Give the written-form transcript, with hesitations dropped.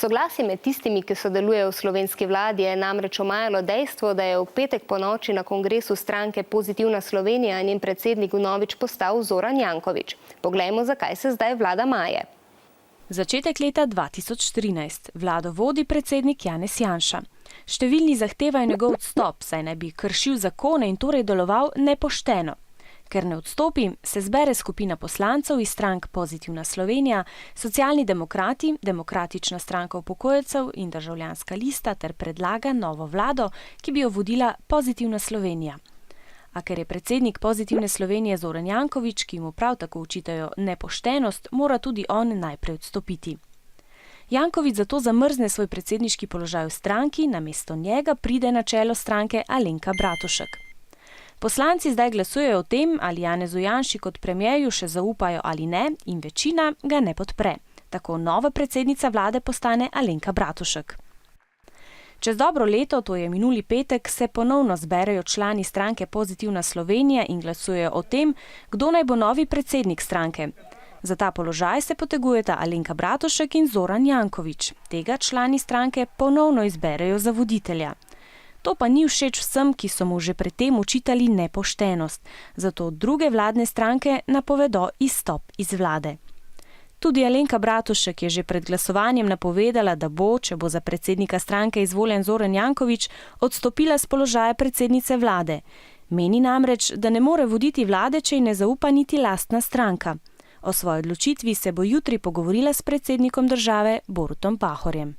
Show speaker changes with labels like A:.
A: Soglasje med tistimi, ki sodelujejo v slovenski vladi, je namreč omajalo dejstvo, da je v petek ponoči na kongresu stranke Pozitivna Slovenija njen predsednik vnovič postal Zoran Janković. Poglejmo, zakaj se zdaj vlada maje.
B: Začetek leta 2013. Vlado vodi predsednik Janez Janša. Številni zahtevajo njegov odstop, saj naj bi kršil zakone in torej deloval nepošteno. Ker ne odstopi, se zbere skupina poslancev iz strank Pozitivna Slovenija, Socialni demokrati, Demokratična stranka upokojencev in Državljanska lista ter predlaga novo vlado, ki bi jo vodila Pozitivna Slovenija. A ker je predsednik Pozitivne Slovenije Zoran Janković, ki mu prav tako očitajo nepoštenost, mora tudi on najprej odstopiti. Janković zato zamrzne svoj predsedniški položaj v stranki, namesto njega pride na čelo stranke Alenka Bratušek. Poslanci zdaj glasujejo o tem, ali Janezu Janši kot premierju še zaupajo ali ne, in večina ga ne podpre. Tako nova predsednica vlade postane Alenka Bratušek. Čez dobro leto, to je minuli petek, se ponovno zberejo člani stranke Pozitivna Slovenija in glasujejo o tem, kdo naj bo novi predsednik stranke. Za ta položaj se potegujeta Alenka Bratušek in Zoran Janković. Tega člani stranke ponovno izberejo za voditelja. To pa ni všeč vsem, ki so mu že predtem očitali nepoštenost, zato druge vladne stranke napovedo izstop iz vlade. Tudi Alenka Bratušek je že pred glasovanjem napovedala, da bo, če bo za predsednika stranke izvoljen Zoran Janković, odstopila s položaja predsednice vlade. Meni namreč, da ne more voditi vlade, če ji ne zaupa niti lastna stranka. O svoji odločitvi se bo jutri pogovorila s predsednikom države Borutom Pahorjem.